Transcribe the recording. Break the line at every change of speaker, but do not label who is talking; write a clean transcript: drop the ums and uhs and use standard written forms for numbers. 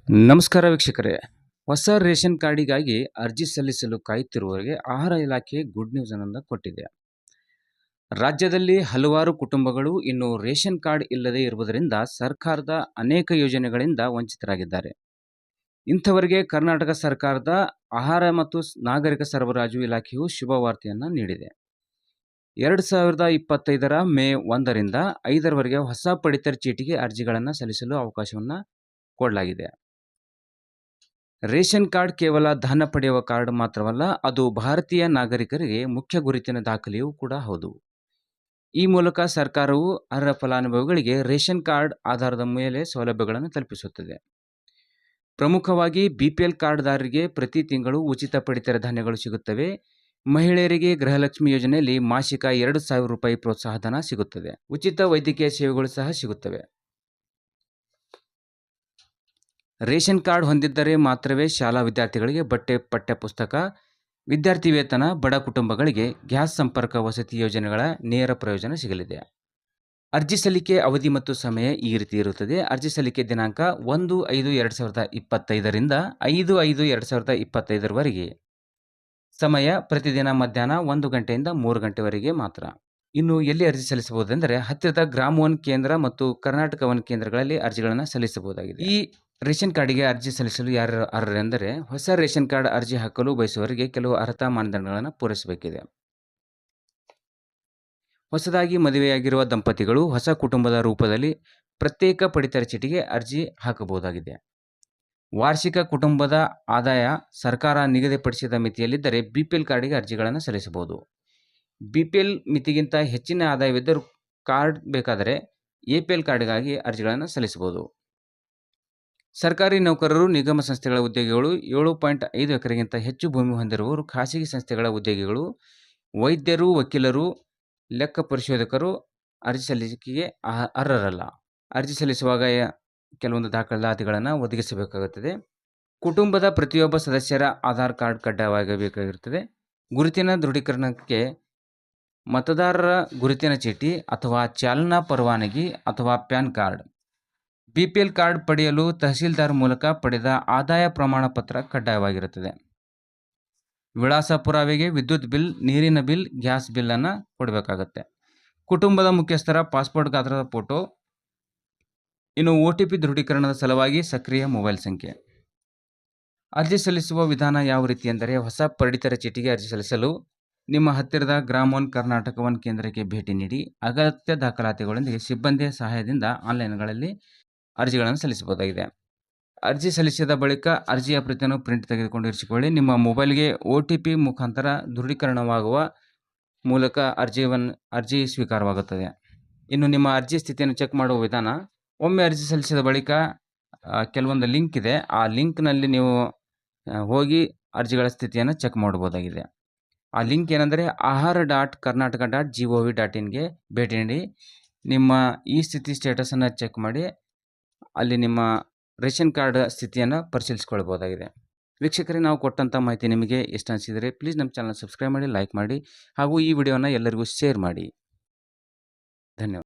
ನಮಸ್ಕಾರ ವೀಕ್ಷಕರೇ. ಹೊಸ ರೇಷನ್ ಕಾರ್ಡಿಗಾಗಿ ಅರ್ಜಿ ಸಲ್ಲಿಸಲು ಕಾಯುತ್ತಿರುವವರಿಗೆ ಆಹಾರ ಇಲಾಖೆ ಗುಡ್ ನ್ಯೂಸ್ ಅನ್ನು ಕೊಟ್ಟಿದೆ. ರಾಜ್ಯದಲ್ಲಿ ಹಲವಾರು ಕುಟುಂಬಗಳು ಇನ್ನು ರೇಷನ್ ಕಾರ್ಡ್ ಇಲ್ಲದೆ ಇರುವುದರಿಂದ ಸರ್ಕಾರದ ಅನೇಕ ಯೋಜನೆಗಳಿಂದ ವಂಚಿತರಾಗಿದ್ದಾರೆ. ಇಂಥವರಿಗೆ ಕರ್ನಾಟಕ ಸರ್ಕಾರದ ಆಹಾರ ಮತ್ತು ನಾಗರಿಕ ಸರಬರಾಜು ಇಲಾಖೆಯು ಶುಭವಾರ್ತೆಯನ್ನು ನೀಡಿದೆ. 2025ರ ಮೇ 1ರಿಂದ 5ರವರೆಗೆ ಹೊಸ ಪಡಿತರ ಚೀಟಿಗೆ ಅರ್ಜಿಗಳನ್ನು ಸಲ್ಲಿಸಲು ಅವಕಾಶವನ್ನು ಕೊಡಲಾಗಿದೆ. ರೇಷನ್ ಕಾರ್ಡ್ ಕೇವಲ ಧನ ಪಡೆಯುವ ಕಾರ್ಡ್ ಮಾತ್ರವಲ್ಲ, ಅದು ಭಾರತೀಯ ನಾಗರಿಕರಿಗೆ ಮುಖ್ಯ ಗುರುತಿನ ದಾಖಲೆಯೂ ಕೂಡ ಹೌದು. ಈ ಮೂಲಕ ಸರ್ಕಾರವು ಅರ್ಹ ಫಲಾನುಭವಿಗಳಿಗೆ ರೇಷನ್ ಕಾರ್ಡ್ ಆಧಾರದ ಮೇಲೆ ಸೌಲಭ್ಯಗಳನ್ನು ತಲುಪಿಸುತ್ತದೆ. ಪ್ರಮುಖವಾಗಿ ಬಿಪಿಎಲ್ ಕಾರ್ಡ್ದಾರರಿಗೆ ಪ್ರತಿ ತಿಂಗಳು ಉಚಿತ ಪಡಿತರ ಧಾನ್ಯಗಳು ಸಿಗುತ್ತವೆ. ಮಹಿಳೆಯರಿಗೆ ಗೃಹಲಕ್ಷ್ಮಿ ಯೋಜನೆಯಲ್ಲಿ ಮಾಸಿಕ 2,000 ರೂಪಾಯಿ ಪ್ರೋತ್ಸಾಹಧನ ಸಿಗುತ್ತದೆ. ಉಚಿತ ವೈದ್ಯಕೀಯ ಸೇವೆಗಳು ಸಹ ಸಿಗುತ್ತವೆ. ರೇಷನ್ ಕಾರ್ಡ್ ಹೊಂದಿದ್ದರೆ ಮಾತ್ರವೇ ಶಾಲಾ ವಿದ್ಯಾರ್ಥಿಗಳಿಗೆ ಬಟ್ಟೆ, ಪಠ್ಯಪುಸ್ತಕ, ವಿದ್ಯಾರ್ಥಿ ವೇತನ, ಬಡ ಕುಟುಂಬಗಳಿಗೆ ಗ್ಯಾಸ್ ಸಂಪರ್ಕ ವಸತಿ ಯೋಜನೆಗಳ ನೇರ ಪ್ರಯೋಜನ ಸಿಗಲಿದೆ. ಅರ್ಜಿ ಸಲ್ಲಿಕೆ ಅವಧಿ ಮತ್ತು ಸಮಯ ಈ ರೀತಿ ಇರುತ್ತದೆ. ಅರ್ಜಿ ಸಲ್ಲಿಕೆ ದಿನಾಂಕ 1/5/2025ರಿಂದ 5/5/2025ರವರೆಗೆ. ಸಮಯ ಪ್ರತಿದಿನ ಮಧ್ಯಾಹ್ನ 1 ಗಂಟೆಯಿಂದ 3 ಗಂಟೆವರೆಗೆ ಮಾತ್ರ. ಇನ್ನು ಎಲ್ಲಿ ಅರ್ಜಿ ಸಲ್ಲಿಸಬಹುದೆಂದರೆ ಹತ್ತಿರದ ಗ್ರಾಮ ಒನ್ ಕೇಂದ್ರ ಮತ್ತು ಕರ್ನಾಟಕ ಒನ್ ಕೇಂದ್ರಗಳಲ್ಲಿ ಅರ್ಜಿಗಳನ್ನು ಸಲ್ಲಿಸಬಹುದಾಗಿದೆ. ಈ ರೇಷನ್ ಕಾರ್ಡಿಗೆ ಅರ್ಜಿ ಸಲ್ಲಿಸಲು ಯಾರು ಅರ್ಹರೆಂದರೆ ಹೊಸ ರೇಷನ್ ಕಾರ್ಡ್ ಅರ್ಜಿ ಹಾಕಲು ಬಯಸುವವರಿಗೆ ಕೆಲವು ಅರ್ಹತಾ ಮಾನದಂಡಗಳನ್ನು ಪೂರೈಸಬೇಕಿದೆ. ಹೊಸದಾಗಿ ಮದುವೆಯಾಗಿರುವ ದಂಪತಿಗಳು ಹೊಸ ಕುಟುಂಬದ ರೂಪದಲ್ಲಿ ಪ್ರತ್ಯೇಕ ಪಡಿತರ ಚೀಟಿಗೆ ಅರ್ಜಿ ಹಾಕಬಹುದಾಗಿದೆ. ವಾರ್ಷಿಕ ಕುಟುಂಬದ ಆದಾಯ ಸರ್ಕಾರ ನಿಗದಿಪಡಿಸಿದ ಮಿತಿಯಲ್ಲಿದ್ದರೆ ಬಿಪಿಎಲ್ ಕಾರ್ಡಿಗೆ ಅರ್ಜಿಗಳನ್ನು ಸಲ್ಲಿಸಬಹುದು. ಬಿಪಿಎಲ್ ಮಿತಿಗಿಂತ ಹೆಚ್ಚಿನ ಆದಾಯವಿದ್ದರೂ ಕಾರ್ಡ್ ಬೇಕಾದರೆ ಎಪಿಎಲ್ ಕಾರ್ಡ್ಗಾಗಿ ಅರ್ಜಿಗಳನ್ನು ಸಲ್ಲಿಸಬಹುದು. ಸರ್ಕಾರಿ ನೌಕರರು, ನಿಗಮ ಸಂಸ್ಥೆಗಳ ಉದ್ಯೋಗಿಗಳು, 7.5 ಎಕರೆಗಿಂತ ಹೆಚ್ಚು ಭೂಮಿ ಹೊಂದಿರುವವರು, ಖಾಸಗಿ ಸಂಸ್ಥೆಗಳ ಉದ್ಯೋಗಿಗಳು, ವೈದ್ಯರು, ವಕೀಲರು, ಲೆಕ್ಕ ಪರಿಶೋಧಕರು ಅರ್ಜಿ ಸಲ್ಲಿಕೆಗೆ ಅರ್ಹರಲ್ಲ. ಅರ್ಜಿ ಸಲ್ಲಿಸುವಾಗ ಕೆಲವೊಂದು ದಾಖಲಾತಿಗಳನ್ನು ಒದಗಿಸಬೇಕಾಗುತ್ತದೆ. ಕುಟುಂಬದ ಪ್ರತಿಯೊಬ್ಬ ಸದಸ್ಯರ ಆಧಾರ್ ಕಾರ್ಡ್ ಕಡ್ಡಾಯವಾಗಬೇಕಾಗಿರುತ್ತದೆ. ಗುರುತಿನ ದೃಢೀಕರಣಕ್ಕೆ ಮತದಾರರ ಗುರುತಿನ ಚೀಟಿ ಅಥವಾ ಚಾಲನಾ ಪರವಾನಗಿ ಅಥವಾ ಪ್ಯಾನ್ ಕಾರ್ಡ್. ಬಿಪಿಎಲ್ ಕಾರ್ಡ್ ಪಡೆಯಲು ತಹಸೀಲ್ದಾರ್ ಮೂಲಕ ಪಡೆದ ಆದಾಯ ಪ್ರಮಾಣ ಪತ್ರ ಕಡ್ಡಾಯವಾಗಿರುತ್ತದೆ. ವಿಳಾಸ ಪುರಾವೆಗೆ ವಿದ್ಯುತ್ ಬಿಲ್, ನೀರಿನ ಬಿಲ್, ಗ್ಯಾಸ್ ಬಿಲ್ ಅನ್ನು ಕೊಡಬೇಕಾಗುತ್ತೆ. ಕುಟುಂಬದ ಮುಖ್ಯಸ್ಥರ ಪಾಸ್ಪೋರ್ಟ್ ಗಾತ್ರದ ಫೋಟೋ. ಇನ್ನು OTP ದೃಢೀಕರಣದ ಸಲುವಾಗಿ ಸಕ್ರಿಯ ಮೊಬೈಲ್ ಸಂಖ್ಯೆ. ಅರ್ಜಿ ಸಲ್ಲಿಸುವ ವಿಧಾನ ಯಾವ ರೀತಿ ಎಂದರೆ ಹೊಸ ಪಡಿತರ ಚೀಟಿಗೆ ಅರ್ಜಿ ಸಲ್ಲಿಸಲು ನಿಮ್ಮ ಹತ್ತಿರದ ಗ್ರಾಮ ಒನ್, ಕರ್ನಾಟಕ ಒನ್ ಕೇಂದ್ರಕ್ಕೆ ಭೇಟಿ ನೀಡಿ ಅಗತ್ಯ ದಾಖಲಾತಿಗಳೊಂದಿಗೆ ಸಿಬ್ಬಂದಿಯ ಸಹಾಯದಿಂದ ಆನ್ಲೈನ್ಗಳಲ್ಲಿ ಅರ್ಜಿಗಳನ್ನು ಸಲ್ಲಿಸಬಹುದಾಗಿದೆ. ಅರ್ಜಿ ಸಲ್ಲಿಸಿದ ಬಳಿಕ ಅರ್ಜಿಯ ಪ್ರತಿಯನ್ನು ಪ್ರಿಂಟ್ ತೆಗೆದುಕೊಂಡು ಇರಿಸಿಕೊಳ್ಳಿ. ನಿಮ್ಮ ಮೊಬೈಲ್ಗೆ OTP ಮುಖಾಂತರ ದೃಢೀಕರಣವಾಗುವ ಮೂಲಕ ಅರ್ಜಿ ಸ್ವೀಕಾರವಾಗುತ್ತದೆ. ಇನ್ನು ನಿಮ್ಮ ಅರ್ಜಿ ಸ್ಥಿತಿಯನ್ನು ಚೆಕ್ ಮಾಡುವ ವಿಧಾನ. ಒಮ್ಮೆ ಅರ್ಜಿ ಸಲ್ಲಿಸಿದ ಬಳಿಕ ಕೆಲವೊಂದು ಲಿಂಕ್ ಇದೆ. ಆ ಲಿಂಕ್ನಲ್ಲಿ ನೀವು ಹೋಗಿ ಅರ್ಜಿಗಳ ಸ್ಥಿತಿಯನ್ನು ಚೆಕ್ ಮಾಡಬಹುದಾಗಿದೆ. ಆ ಲಿಂಕ್ ಏನೆಂದರೆ ahar.karnataka.gov.in ಭೇಟಿ ನೀಡಿ ನಿಮ್ಮ ಈ ಸ್ಥಿತಿ ಸ್ಟೇಟಸನ್ನು ಚೆಕ್ ಮಾಡಿ ಅಲ್ಲಿ ನಿಮ್ಮ ರೇಷನ್ ಕಾರ್ಡ್ ಸ್ಥಿತಿಯನ್ನು ಪರಿಶೀಲಿಸಿಕೊಳ್ಳಬಹುದಾಗಿದೆ. ವೀಕ್ಷಕರೇ, ನಾವು ಕೊಟ್ಟಂಥ ಮಾಹಿತಿ ನಿಮಗೆ ಇಷ್ಟ ಅನಿಸಿದರೆ ಪ್ಲೀಸ್ ನಮ್ಮ ಚಾನಲ್ ಸಬ್ಸ್ಕ್ರೈಬ್ ಮಾಡಿ, ಲೈಕ್ ಮಾಡಿ ಹಾಗೂ ಈ ವಿಡಿಯೋನ ಎಲ್ಲರಿಗೂ ಶೇರ್ ಮಾಡಿ. ಧನ್ಯವಾದ.